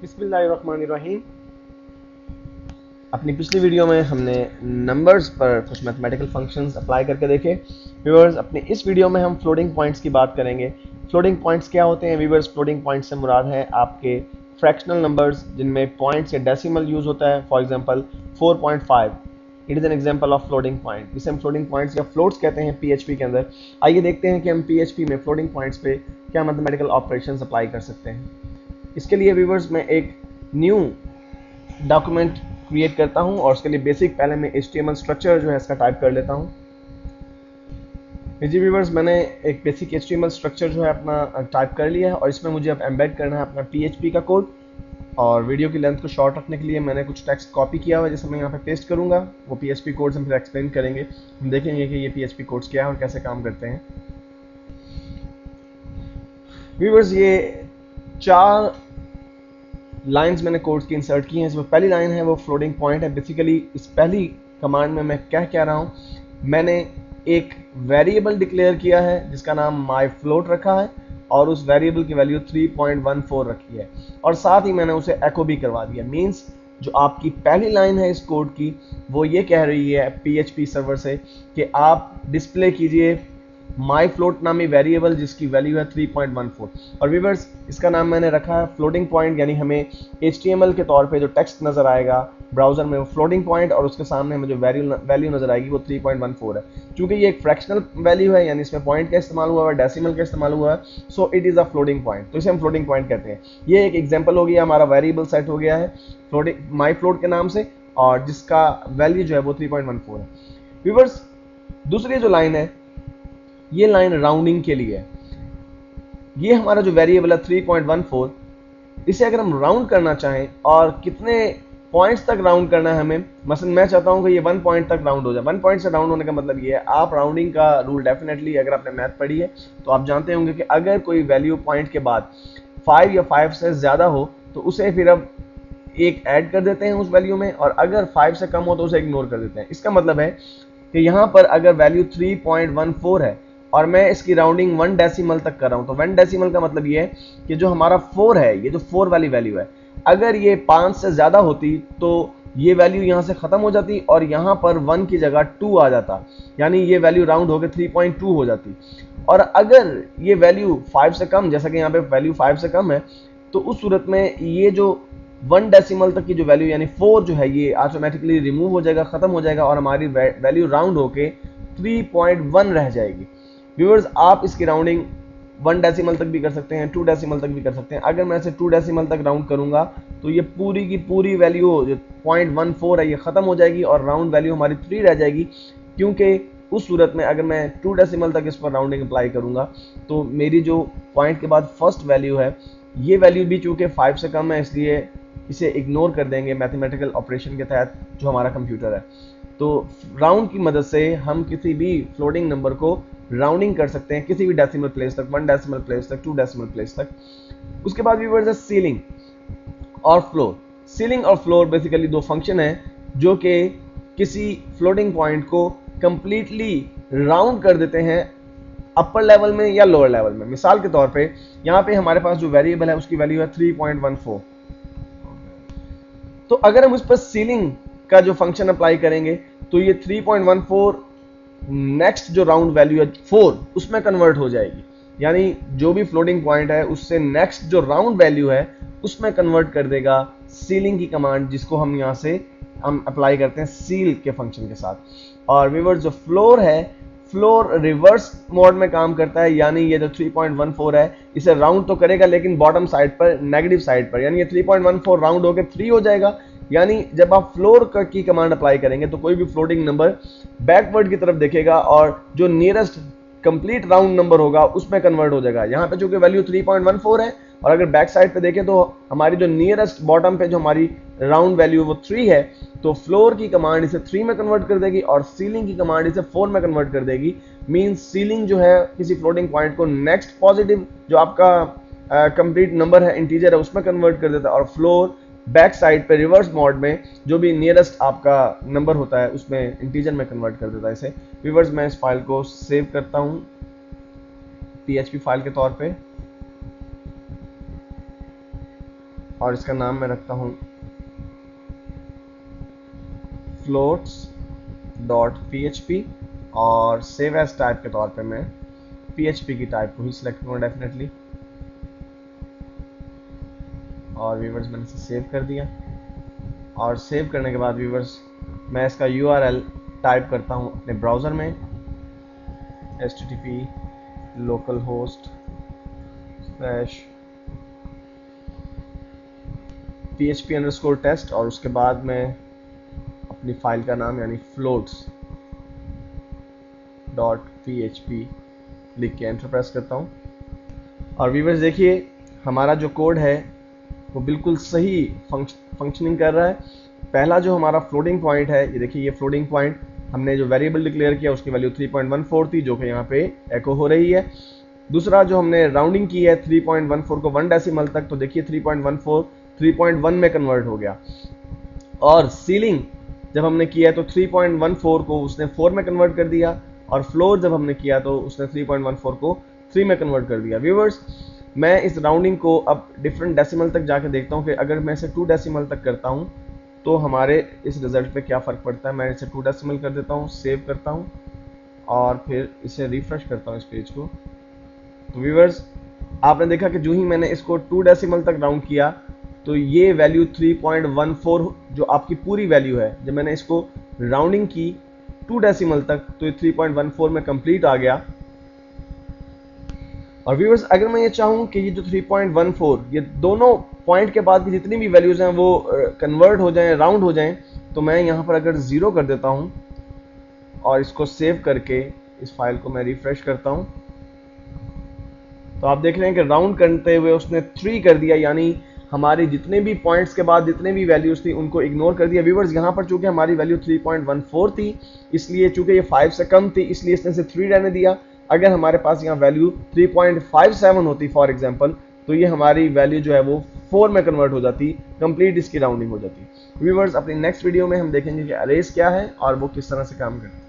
बिस्मिल्लाहिर्रहमानिर्रहीम। अपनी पिछली वीडियो में हमने नंबर्स पर कुछ मैथमेटिकल फंक्शंस अप्लाई करके देखे। व्यूअर्स, अपनी इस वीडियो में हम फ्लोटिंग पॉइंट्स की बात करेंगे। फ्लोटिंग पॉइंट्स क्या होते हैं व्यूअर्स? फ्लोटिंग पॉइंट्स से मुराद है आपके फ्रैक्शनल नंबर्स जिनमें पॉइंट्स या डेसिमल यूज होता है। For example 4.5 it is an example of floating point, जिसे हम फ्लोटिंग पॉइंट्स या फ्लोट्स कहते हैं पीएचपी के अंदर। आइए देखते हैं कि हम पीएचपी में फ्लोटिंग पॉइंट्स पे क्या मैथमेटिकल ऑपरेशंस अप्लाई कर सकते हैं। इसके लिए व्यूअर्स मैं एक न्यू डॉक्यूमेंट क्रिएट करता हूं और उसके लिए बेसिक पहले मैं HTML स्ट्रक्चर जो है इसका टाइप कर लेता हूं। जी व्यूअर्स, मैंने एक बेसिक HTML स्ट्रक्चर जो है अपना टाइप कर लिया है और इसमें मुझे अब एम्बेड करना है अपना PHP का कोड। और वीडियो की लेंथ को शॉर्ट रखने के लिए मैंने कुछ टेक्स्ट कॉपी किया हुआ है जिसे मैं यहाँ पे पेस्ट करूंगा। वो PHP कोड्स हम फिर एक्सप्लेन करेंगे। हम देखेंगे कि ये PHP कोड्स क्या है और कैसे काम करते हैं। व्यूअर्स, ये 4 लाइंस मैंने कोड्स की इंसर्ट की हैं। इसमें पहली लाइन है वो फ्लोटिंग पॉइंट है। बेसिकली इस पहली कमांड में मैं क्या कह रहा हूँ, मैंने एक वेरिएबल डिक्लेयर किया है जिसका नाम माई फ्लोट रखा है और उस वेरिएबल की वैल्यू 3.14 रखी है और साथ ही मैंने उसे एको भी करवा दिया। मीन्स जो आपकी पहली लाइन है इस कोड की वो ये कह रही है PHP सर्वर से कि आप डिस्प्ले कीजिए माई फ्लोट नामी वेरिएबल जिसकी वैल्यू है 3.14। और व्यूअर्स, इसका नाम मैंने रखा है फ्लोटिंग पॉइंट, यानी हमें HTML के तौर पे जो टेक्स्ट नजर आएगा ब्राउजर में वो फ्लोटिंग पॉइंट और उसके सामने हमें जो वैल्यू नजर आएगी वो 3.14 है। क्योंकि ये एक फ्रैक्शनल वैल्यू है, यानी इसमें पॉइंट का इस्तेमाल हुआ है, डेसिमल का इस्तेमाल हुआ है, so it is a floating point. तो इसे हम फ्लोटिंग पॉइंट कहते हैं। ये एक एग्जाम्पल हो गया, हमारा वेरिएबल सेट हो गया है फ्लोटिंग माई फ्लोट के नाम से और जिसका वैल्यू जो है वो 3.14 है। व्यूअर्स, दूसरी जो लाइन है ये लाइन राउंडिंग के लिए है। ये हमारा जो वेरिएबल है 3.14, इसे अगर हम राउंड करना चाहें और कितने पॉइंट्स तक राउंड करना है हमें, मसलन मैं चाहता हूं कि ये 1 पॉइंट तक राउंड हो जाए। 1 पॉइंट से राउंड होने का मतलब ये है, आप राउंडिंग का रूल डेफिनेटली अगर आपने मैथ पढ़ी है तो आप जानते होंगे कि अगर कोई वैल्यू पॉइंट के बाद 5 या 5 से ज्यादा हो तो उसे फिर अब एक ऐड कर देते हैं उस वैल्यू में, और अगर 5 से कम हो तो उसे इग्नोर कर देते हैं। इसका मतलब है कि यहां पर अगर वैल्यू 3.14 है और मैं इसकी राउंडिंग 1 डेसिमल तक कर रहा हूं, तो 1 डेसिमल का मतलब ये है कि जो हमारा 4 है, ये जो 4 वाली वैल्यू है, अगर ये 5 से ज्यादा होती तो ये वैल्यू यहां से खत्म हो जाती और यहां पर 1 की जगह 2 आ जाता, यानी ये वैल्यू राउंड होकर 3.2 हो जाती। और अगर ये वैल्यू 5 से कम, जैसा कि यहाँ पे वैल्यू 5 से कम है, तो उस सूरत में ये जो 1 डेसिमल तक की जो वैल्यू यानी 4 जो है ये ऑटोमेटिकली रिमूव हो जाएगा, खत्म हो जाएगा और हमारी वैल्यू राउंड होके 3.1 रह जाएगी। व्यूअर्स, आप इसकी राउंडिंग 1 डेसिमल तक भी कर सकते हैं, 2 डेसिमल तक भी कर सकते हैं। अगर मैं इसे 2 डेसिमल तक राउंड करूंगा तो ये पूरी की पूरी वैल्यू जो 0.14 है ये खत्म हो जाएगी और राउंड वैल्यू हमारी 3 रह जाएगी। क्योंकि उस सूरत में अगर मैं 2 डेसिमल तक इस पर राउंडिंग अप्लाई करूंगा तो मेरी जो पॉइंट के बाद फर्स्ट वैल्यू है ये वैल्यू भी चूंकि 5 से कम है, इसलिए इसे इग्नोर कर देंगे मैथमेटिकल ऑपरेशन के तहत जो हमारा कंप्यूटर है। तो राउंड की मदद से हम किसी भी फ्लोटिंग नंबर को राउंडिंग कर सकते हैं किसी भी डेसिमल प्लेस तक, 1 डेसिमल प्लेस तक, 2 डेसिमल प्लेस तक। उसके बाद व्यूअर्स है सीलिंग और फ्लोर। सीलिंग और फ्लोर बेसिकली 2 फंक्शन है जो कि किसी फ्लोटिंग पॉइंट को कंप्लीटली राउंड कर देते हैं अपर लेवल में या लोअर लेवल में। मिसाल के तौर पे यहाँ पे हमारे पास जो वेरिएबल है उसकी वैल्यू है 3.14। तो अगर हम उस पर सीलिंग का जो फंक्शन अप्लाई करेंगे तो ये 3.14 नेक्स्ट जो राउंड वैल्यू है 4 उसमें कन्वर्ट हो जाएगी, यानी जो भी फ्लोटिंग पॉइंट है उससे नेक्स्ट जो राउंड वैल्यू है उसमें कन्वर्ट कर देगा सीलिंग की कमांड, जिसको हम यहाँ से हम अप्लाई करते हैं सील के फंक्शन के साथ। और व्यूअर्स, जो फ्लोर है, फ्लोर रिवर्स मोड में काम करता है, यानी ये जो 3.14 है इसे राउंड तो करेगा लेकिन बॉटम साइड पर, नेगेटिव साइड पर, यानी ये 3.14 राउंड होकर 3 हो जाएगा। यानी जब आप फ्लोर की कमांड अप्लाई करेंगे तो कोई भी फ्लोटिंग नंबर बैकवर्ड की तरफ देखेगा और जो नियरेस्ट कंप्लीट राउंड नंबर होगा उसमें कन्वर्ट हो जाएगा। यहाँ पे चूंकि वैल्यू 3.14 है और अगर बैक साइड पे देखें तो हमारी जो नियरेस्ट बॉटम पे जो हमारी राउंड वैल्यू वो 3 है, तो फ्लोर की कमांड इसे 3 में कन्वर्ट कर देगी और सीलिंग की कमांड इसे 4 में कन्वर्ट कर देगी। मींस सीलिंग जो है किसी फ्लोटिंग पॉइंट को नेक्स्ट पॉजिटिव जो आपका कंप्लीट नंबर है, इंटीजर है, उसमें कन्वर्ट कर देता है और फ्लोर बैक साइड पे रिवर्स मोड में जो भी नियरेस्ट आपका नंबर होता है उसमें इंटीजर में कन्वर्ट कर देता है इसे। व्यूअर्स, मैं इस फाइल को सेव करता हूं PHP फाइल के तौर पे और इसका नाम मैं रखता हूँ floats.php और सेव एज टाइप के तौर पे मैं PHP की टाइप को ही सिलेक्ट करूँगा डेफिनेटली। और व्यूवर्स मैंने इसे सेव कर दिया, और सेव करने के बाद व्यूवर्स मैं इसका URL टाइप करता हूँ अपने ब्राउज़र में, http localhost/php_test और उसके बाद मैं अपनी फाइल का नाम यानी floats.php लिख के एंटर प्रेस करता हूँ। और व्यूवर्स देखिए हमारा जो कोड है वो बिल्कुल सही फंक्शनिंग कर रहा है। पहला जो हमारा फ्लोटिंग पॉइंट है, ये देखिए ये फ्लोटिंग पॉइंट हमने जो वेरिएबल डिक्लेयर किया उसकी वैल्यू 3.14 थी, जो कि यहाँ पे एको हो रही है। दूसरा जो हमने राउंडिंग की है 3.14 को 1 डेसिमल तक, तो देखिए 3.14 3.1 में कन्वर्ट हो गया। और सीलिंग जब हमने किया तो 3.14 को उसने 4 में कन्वर्ट कर दिया, और फ्लोर जब हमने किया तो उसने 3.14 को 3 में कन्वर्ट कर दिया। व्यूवर्स मैं इस राउंडिंग को अब डिफरेंट डेसिमल तक जाके देखता हूँ कि अगर मैं इसे 2 डेसिमल तक करता हूँ तो हमारे इस रिजल्ट पे क्या फ़र्क पड़ता है। मैं इसे 2 डेसिमल कर देता हूँ, सेव करता हूँ और फिर इसे रिफ्रेश करता हूँ इस पेज को। तो व्यूवर्स आपने देखा कि जो ही मैंने इसको 2 डेसिमल तक राउंड किया तो ये वैल्यू 3.14 जो आपकी पूरी वैल्यू है, जब मैंने इसको राउंडिंग की 2 डेसिमल तक तो ये 3.14 में कंप्लीट आ गया। और व्यूअर्स अगर मैं ये चाहूँ कि ये जो 3.14 ये दोनों पॉइंट के बाद की जितनी भी वैल्यूज हैं वो कन्वर्ट हो जाएं, राउंड हो जाएं, तो मैं यहाँ पर अगर 0 कर देता हूँ और इसको सेव करके इस फाइल को मैं रिफ्रेश करता हूँ, तो आप देख रहे हैं कि राउंड करते हुए उसने 3 कर दिया, यानी हमारी जितने भी पॉइंट्स के बाद जितने भी वैल्यूज थी उनको इग्नोर कर दिया। व्यूअर्स यहाँ पर चूंकि हमारी वैल्यू 3.14 थी, इसलिए चूंकि ये 5 से कम थी इसलिए इसने इसे 3 रहने दिया। अगर हमारे पास यहाँ वैल्यू 3.57 होती फॉर एग्जांपल, तो ये हमारी वैल्यू जो है वो 4 में कन्वर्ट हो जाती, कंप्लीट इसकी राउंडिंग हो जाती। व्यूअर्स अपनी नेक्स्ट वीडियो में हम देखेंगे कि अरेज क्या है और वो किस तरह से काम करता है।